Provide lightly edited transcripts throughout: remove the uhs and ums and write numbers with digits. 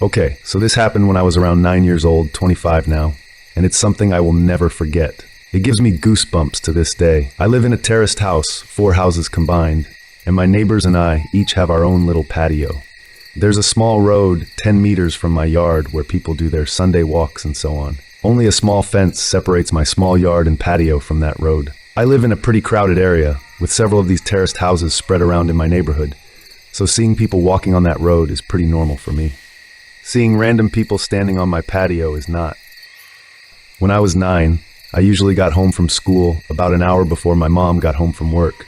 Okay, so this happened when I was around 9 years old, 25 now, and it's something I will never forget. It gives me goosebumps to this day. I live in a terraced house, 4 houses combined, and my neighbors and I each have our own little patio. There's a small road 10 meters from my yard where people do their Sunday walks and so on. Only a small fence separates my small yard and patio from that road. I live in a pretty crowded area, with several of these terraced houses spread around in my neighborhood, so seeing people walking on that road is pretty normal for me. Seeing random people standing on my patio is not. When I was 9, I usually got home from school about an hour before my mom got home from work.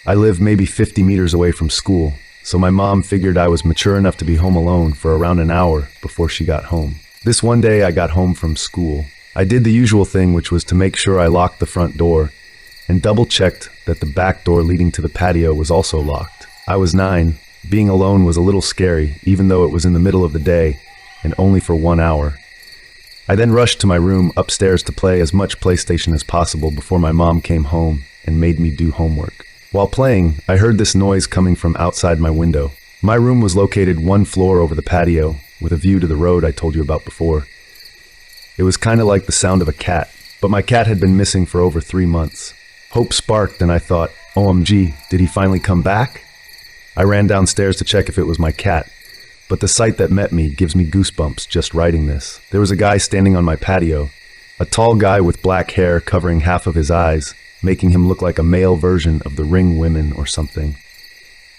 I live maybe 50 meters away from school, so my mom figured I was mature enough to be home alone for around an hour before she got home. This one day I got home from school. I did the usual thing, which was to make sure I locked the front door and double-checked that the back door leading to the patio was also locked. I was 9. Being alone was a little scary, even though it was in the middle of the day and only for 1 hour. I then rushed to my room upstairs to play as much PlayStation as possible before my mom came home and made me do homework. While playing, I heard this noise coming from outside my window. My room was located 1 floor over the patio, with a view to the road I told you about before. It was kind of like the sound of a cat, but my cat had been missing for over 3 months. Hope sparked and I thought, OMG, did he finally come back? I ran downstairs to check if it was my cat, but the sight that met me gives me goosebumps just writing this. There was a guy standing on my patio, a tall guy with black hair covering half of his eyes, making him look like a male version of the Ring women or something.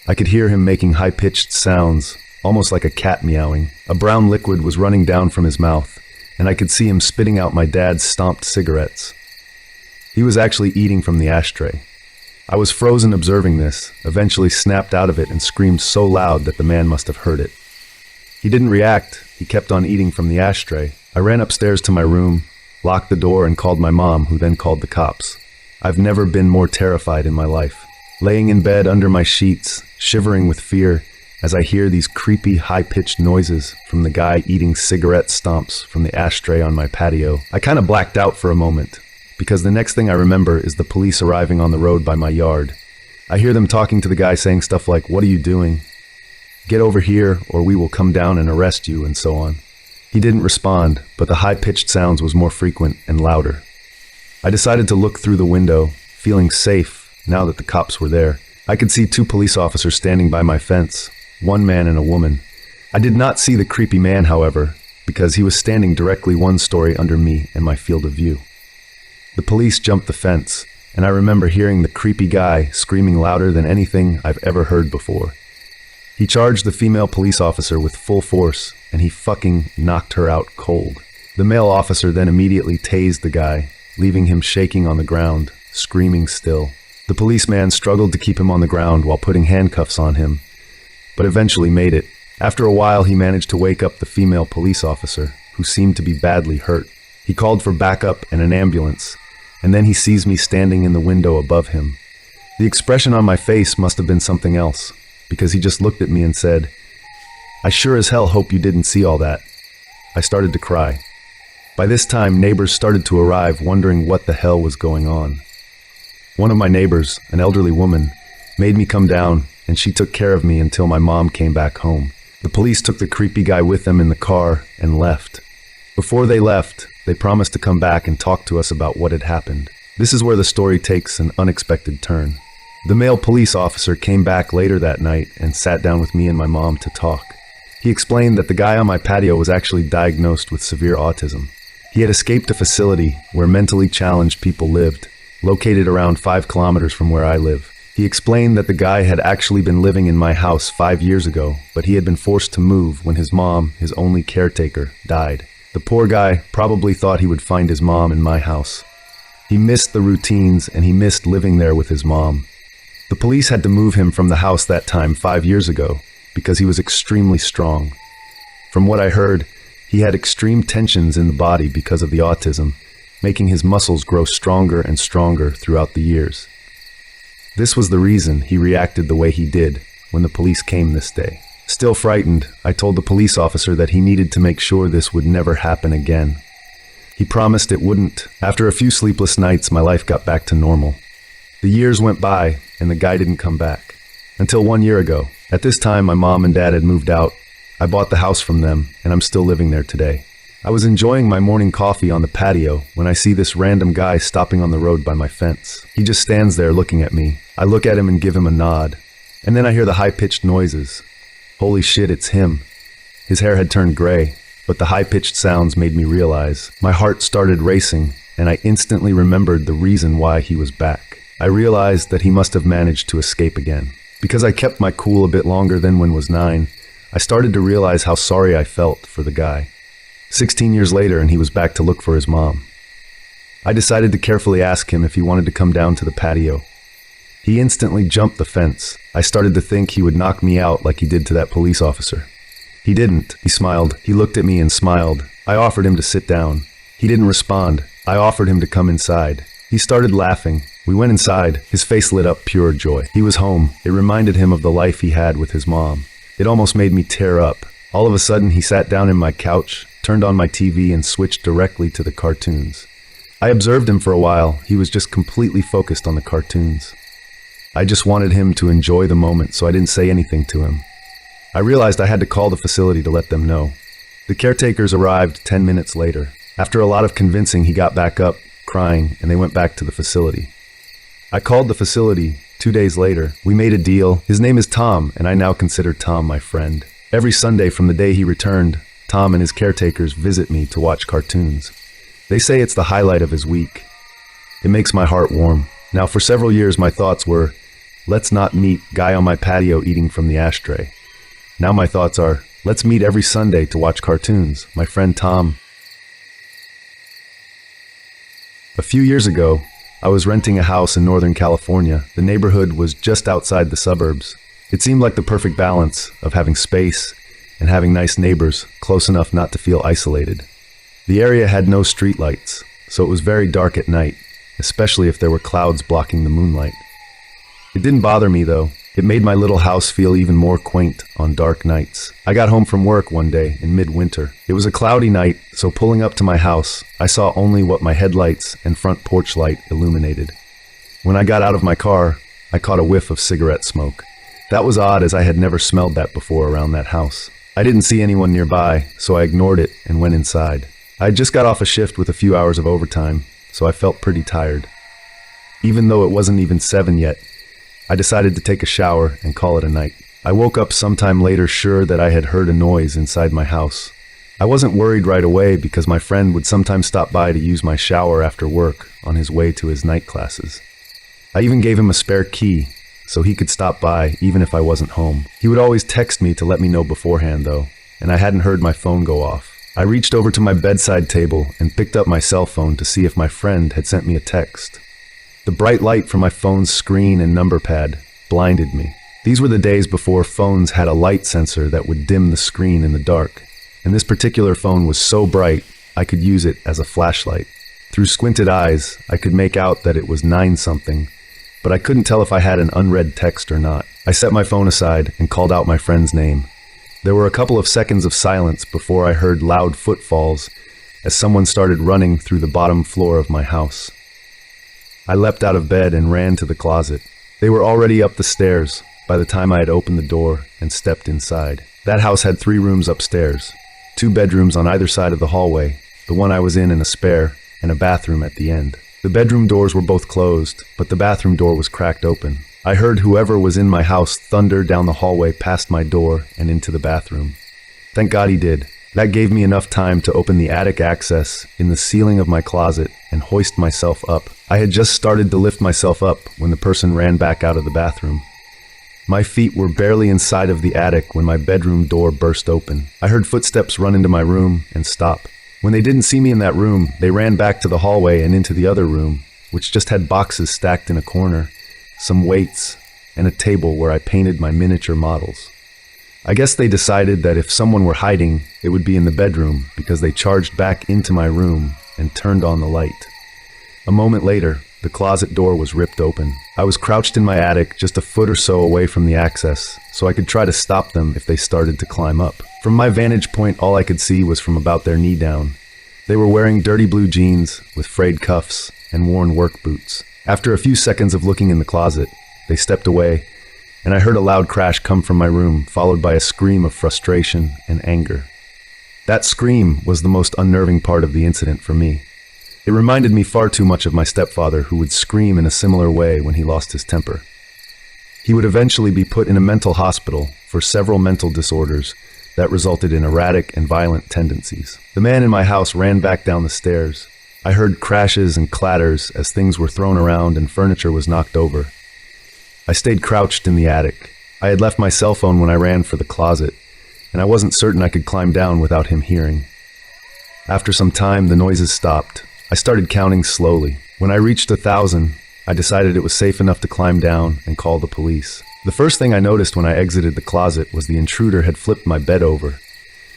I could hear him making high-pitched sounds, almost like a cat meowing. A brown liquid was running down from his mouth, and I could see him spitting out my dad's stomped cigarettes. He was actually eating from the ashtray. I was frozen observing this, eventually snapped out of it and screamed so loud that the man must have heard it. He didn't react. He kept on eating from the ashtray. I ran upstairs to my room, locked the door, and called my mom, who then called the cops. I've never been more terrified in my life. Laying in bed under my sheets, shivering with fear, as I hear these creepy, high-pitched noises from the guy eating cigarette stomps from the ashtray on my patio. I kind of blacked out for a moment, because the next thing I remember is the police arriving on the road by my yard. I hear them talking to the guy saying stuff like, "What are you doing? Get over here or we will come down and arrest you," and so on. He didn't respond, but the high-pitched sounds was more frequent and louder. I decided to look through the window, feeling safe now that the cops were there. I could see 2 police officers standing by my fence, 1 man and a woman. I did not see the creepy man, however, because he was standing directly 1 story under me and my field of view. The police jumped the fence, and I remember hearing the creepy guy screaming louder than anything I've ever heard before. He charged the female police officer with full force, and he fucking knocked her out cold. The male officer then immediately tased the guy, leaving him shaking on the ground, screaming still. The policeman struggled to keep him on the ground while putting handcuffs on him, but eventually made it. After a while, he managed to wake up the female police officer, who seemed to be badly hurt. He called for backup and an ambulance, and then he sees me standing in the window above him. The expression on my face must have been something else, because he just looked at me and said, "I sure as hell hope you didn't see all that." I started to cry. By this time, neighbors started to arrive, wondering what the hell was going on. One of my neighbors, an elderly woman, made me come down, and she took care of me until my mom came back home. The police took the creepy guy with them in the car and left. Before they left, they promised to come back and talk to us about what had happened. This is where the story takes an unexpected turn. The male police officer came back later that night and sat down with me and my mom to talk. He explained that the guy on my patio was actually diagnosed with severe autism. He had escaped a facility where mentally challenged people lived, located around 5 kilometers from where I live. He explained that the guy had actually been living in my house 5 years ago, but he had been forced to move when his mom, his only caretaker, died. The poor guy probably thought he would find his mom in my house. He missed the routines and he missed living there with his mom. The police had to move him from the house that time 5 years ago because he was extremely strong. From what I heard, he had extreme tensions in the body because of the autism, making his muscles grow stronger and stronger throughout the years. This was the reason he reacted the way he did when the police came this day. Still frightened, I told the police officer that he needed to make sure this would never happen again. He promised it wouldn't. After a few sleepless nights, my life got back to normal. The years went by, and the guy didn't come back. Until 1 year ago. At this time, my mom and dad had moved out. I bought the house from them, and I'm still living there today. I was enjoying my morning coffee on the patio when I see this random guy stopping on the road by my fence. He just stands there looking at me. I look at him and give him a nod. And then I hear the high-pitched noises. Holy shit, it's him. His hair had turned gray, but the high-pitched sounds made me realize. My heart started racing, and I instantly remembered the reason why he was back. I realized that he must have managed to escape again. Because I kept my cool a bit longer than when was 9, I started to realize how sorry I felt for the guy. 16 years later, and he was back to look for his mom. I decided to carefully ask him if he wanted to come down to the patio. He instantly jumped the fence. I started to think he would knock me out like he did to that police officer. He didn't. He smiled. He looked at me and smiled. I offered him to sit down. He didn't respond. I offered him to come inside. He started laughing. We went inside. His face lit up pure joy. He was home. It reminded him of the life he had with his mom. It almost made me tear up. All of a sudden, he sat down in my couch, turned on my TV, and switched directly to the cartoons. I observed him for a while. He was just completely focused on the cartoons. I just wanted him to enjoy the moment, so I didn't say anything to him. I realized I had to call the facility to let them know. The caretakers arrived 10 minutes later. After a lot of convincing, he got back up, crying, and they went back to the facility. I called the facility 2 days later. We made a deal. His name is Tom, and I now consider Tom my friend. Every Sunday from the day he returned, Tom and his caretakers visit me to watch cartoons. They say it's the highlight of his week. It makes my heart warm. Now, for several years, my thoughts were, let's not meet guy on my patio eating from the ashtray. Now my thoughts are, let's meet every Sunday to watch cartoons. My friend Tom. A few years ago, I was renting a house in Northern California. The neighborhood was just outside the suburbs. It seemed like the perfect balance of having space and having nice neighbors close enough not to feel isolated. The area had no streetlights, so it was very dark at night, especially if there were clouds blocking the moonlight. It didn't bother me though. It made my little house feel even more quaint on dark nights. I got home from work one day in midwinter. It was a cloudy night, so pulling up to my house, I saw only what my headlights and front porch light illuminated. When I got out of my car, I caught a whiff of cigarette smoke. That was odd, as I had never smelled that before around that house. I didn't see anyone nearby, so I ignored it and went inside. I had just got off a shift with a few hours of overtime, so I felt pretty tired. Even though it wasn't even 7 yet, I decided to take a shower and call it a night. I woke up sometime later sure that I had heard a noise inside my house. I wasn't worried right away because my friend would sometimes stop by to use my shower after work on his way to his night classes. I even gave him a spare key so he could stop by even if I wasn't home. He would always text me to let me know beforehand though, and I hadn't heard my phone go off. I reached over to my bedside table and picked up my cell phone to see if my friend had sent me a text. The bright light from my phone's screen and number pad blinded me. These were the days before phones had a light sensor that would dim the screen in the dark, and this particular phone was so bright I could use it as a flashlight. Through squinted eyes, I could make out that it was 9-something, but I couldn't tell if I had an unread text or not. I set my phone aside and called out my friend's name. There were a couple of seconds of silence before I heard loud footfalls as someone started running through the bottom floor of my house. I leapt out of bed and ran to the closet. They were already up the stairs by the time I had opened the door and stepped inside. That house had 3 rooms upstairs, 2 bedrooms on either side of the hallway, the one I was in and a spare, and a bathroom at the end. The bedroom doors were both closed, but the bathroom door was cracked open. I heard whoever was in my house thunder down the hallway past my door and into the bathroom. Thank God he did. That gave me enough time to open the attic access in the ceiling of my closet and hoist myself up. I had just started to lift myself up when the person ran back out of the bathroom. My feet were barely inside of the attic when my bedroom door burst open. I heard footsteps run into my room and stop. When they didn't see me in that room, they ran back to the hallway and into the other room, which just had boxes stacked in a corner, some weights, and a table where I painted my miniature models. I guess they decided that if someone were hiding, it would be in the bedroom because they charged back into my room and turned on the light. A moment later, the closet door was ripped open. I was crouched in my attic just a foot or so away from the access, so I could try to stop them if they started to climb up. From my vantage point, all I could see was from about their knee down. They were wearing dirty blue jeans with frayed cuffs and worn work boots. After a few seconds of looking in the closet, they stepped away and I heard a loud crash come from my room, followed by a scream of frustration and anger. That scream was the most unnerving part of the incident for me. It reminded me far too much of my stepfather, who would scream in a similar way when he lost his temper. He would eventually be put in a mental hospital for several mental disorders that resulted in erratic and violent tendencies. The man in my house ran back down the stairs. I heard crashes and clatters as things were thrown around and furniture was knocked over. I stayed crouched in the attic. I had left my cell phone when I ran for the closet, and I wasn't certain I could climb down without him hearing. After some time, the noises stopped. I started counting slowly. When I reached 1,000, I decided it was safe enough to climb down and call the police. The first thing I noticed when I exited the closet was the intruder had flipped my bed over.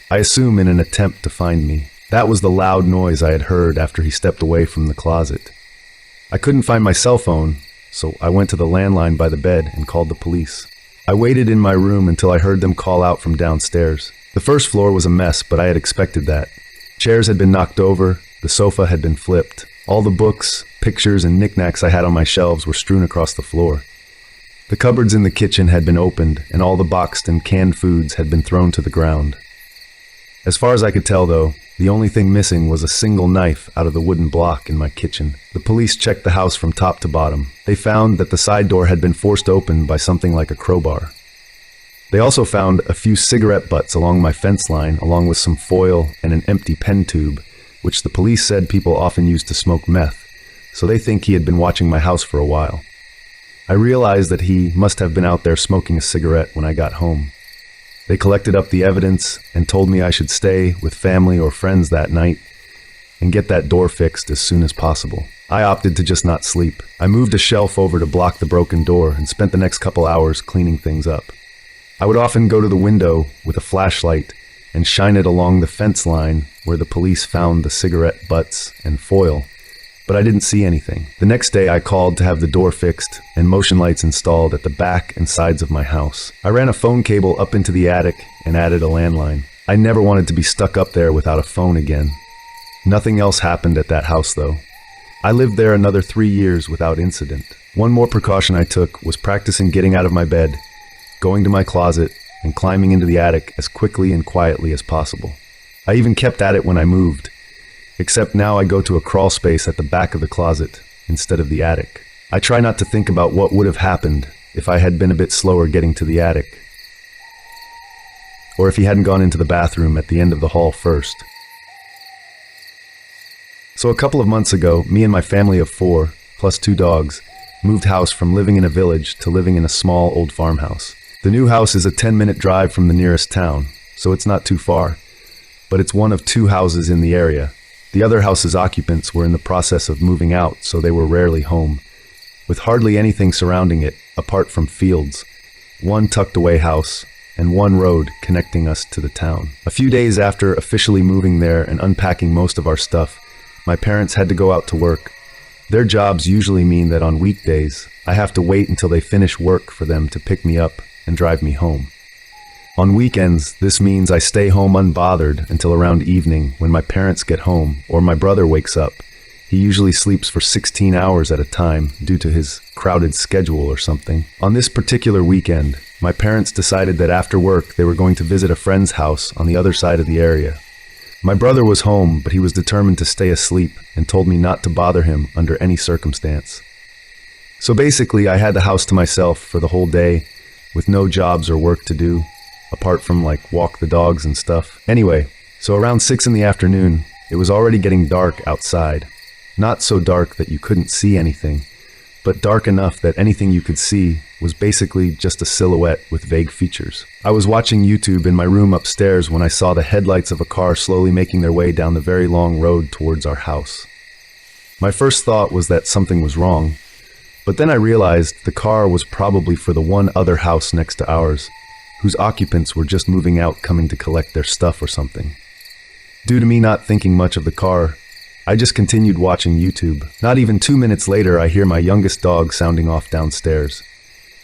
I assume in an attempt to find me. That was the loud noise I had heard after he stepped away from the closet. I couldn't find my cell phone, so I went to the landline by the bed and called the police. I waited in my room until I heard them call out from downstairs. The first floor was a mess, but I had expected that. Chairs had been knocked over, the sofa had been flipped. All the books, pictures, and knickknacks I had on my shelves were strewn across the floor. The cupboards in the kitchen had been opened, and all the boxed and canned foods had been thrown to the ground. As far as I could tell, though, the only thing missing was a single knife out of the wooden block in my kitchen. The police checked the house from top to bottom. They found that the side door had been forced open by something like a crowbar. They also found a few cigarette butts along my fence line, along with some foil and an empty pen tube, which the police said people often used to smoke meth, so they think he had been watching my house for a while. I realized that he must have been out there smoking a cigarette when I got home. They collected up the evidence and told me I should stay with family or friends that night and get that door fixed as soon as possible. I opted to just not sleep. I moved a shelf over to block the broken door and spent the next couple hours cleaning things up. I would often go to the window with a flashlight and shine it along the fence line where the police found the cigarette butts and foil, but I didn't see anything. The next day I called to have the door fixed and motion lights installed at the back and sides of my house. I ran a phone cable up into the attic and added a landline. I never wanted to be stuck up there without a phone again. Nothing else happened at that house though. I lived there another 3 years without incident. One more precaution I took was practicing getting out of my bed, going to my closet, and climbing into the attic as quickly and quietly as possible. I even kept at it when I moved, except now I go to a crawl space at the back of the closet instead of the attic. I try not to think about what would have happened if I had been a bit slower getting to the attic, or if he hadn't gone into the bathroom at the end of the hall first. So a couple of months ago, me and my family of 4, plus 2 dogs, moved house from living in a village to living in a small old farmhouse. The new house is a 10-minute drive from the nearest town, so it's not too far, but it's one of 2 houses in the area. The other house's occupants were in the process of moving out, so they were rarely home, with hardly anything surrounding it apart from fields, one tucked-away house, and one road connecting us to the town. A few days after officially moving there and unpacking most of our stuff, my parents had to go out to work. Their jobs usually mean that on weekdays, I have to wait until they finish work for them to pick me up and drive me home. On weekends, this means I stay home unbothered until around evening when my parents get home or my brother wakes up. He usually sleeps for 16 hours at a time due to his crowded schedule or something. On this particular weekend, my parents decided that after work they were going to visit a friend's house on the other side of the area. My brother was home, but he was determined to stay asleep and told me not to bother him under any circumstance. So basically, I had the house to myself for the whole day, with no jobs or work to do, apart from like walk the dogs and stuff. Anyway, so around 6 in the afternoon, it was already getting dark outside. Not so dark that you couldn't see anything, but dark enough that anything you could see was basically just a silhouette with vague features. I was watching YouTube in my room upstairs when I saw the headlights of a car slowly making their way down the very long road towards our house. My first thought was that something was wrong, but then I realized the car was probably for the one other house next to ours, whose occupants were just moving out coming to collect their stuff or something. Due to me not thinking much of the car, I just continued watching YouTube. Not even 2 minutes later, I hear my youngest dog sounding off downstairs.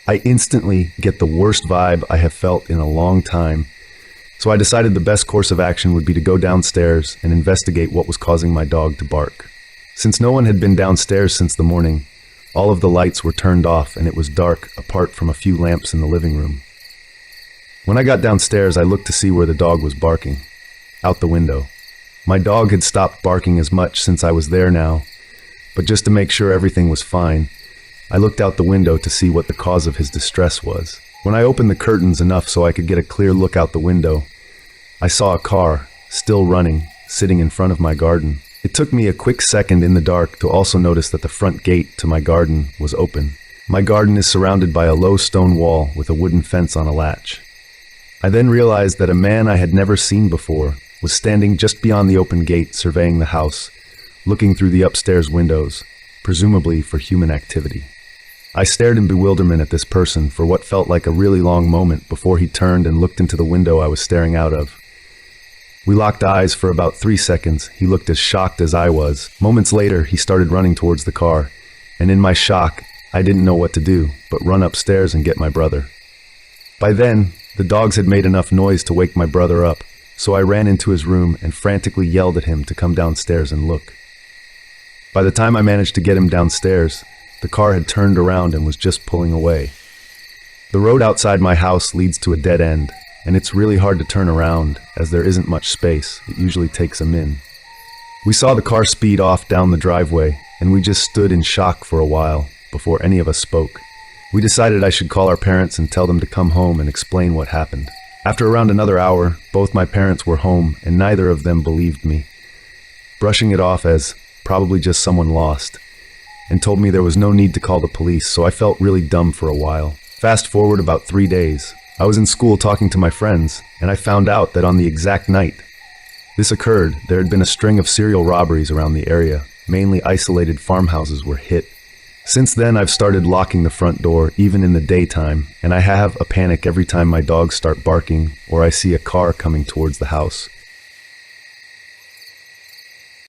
I instantly get the worst vibe I have felt in a long time, so I decided the best course of action would be to go downstairs and investigate what was causing my dog to bark. Since no one had been downstairs since the morning, All of the lights were turned off and it was dark, apart from a few lamps in the living room. When I got downstairs, I looked to see where the dog was barking. Out the window. My dog had stopped barking as much since I was there now, but just to make sure everything was fine, I looked out the window to see what the cause of his distress was. When I opened the curtains enough so I could get a clear look out the window, I saw a car, still running, sitting in front of my garden. It took me a quick second in the dark to also notice that the front gate to my garden was open. My garden is surrounded by a low stone wall with a wooden fence on a latch. I then realized that a man I had never seen before was standing just beyond the open gate surveying the house, looking through the upstairs windows, presumably for human activity. I stared in bewilderment at this person for what felt like a really long moment before he turned and looked into the window I was staring out of. We locked eyes for about 3 seconds. He looked as shocked as I was. Moments later, he started running towards the car, and in my shock, I didn't know what to do but run upstairs and get my brother. By then, the dogs had made enough noise to wake my brother up, so I ran into his room and frantically yelled at him to come downstairs and look. By the time I managed to get him downstairs, the car had turned around and was just pulling away. The road outside my house leads to a dead end, and it's really hard to turn around as there isn't much space. It usually takes a min. We saw the car speed off down the driveway, and we just stood in shock for a while before any of us spoke. We decided I should call our parents and tell them to come home and explain what happened. After around another hour, both my parents were home and neither of them believed me, brushing it off as probably just someone lost, and told me there was no need to call the police, so I felt really dumb for a while. Fast forward about 3 days. I was in school talking to my friends, and I found out that on the exact night this occurred, there had been a string of serial robberies around the area. Mainly isolated farmhouses were hit. Since then, I've started locking the front door, even in the daytime, and I have a panic every time my dogs start barking or I see a car coming towards the house.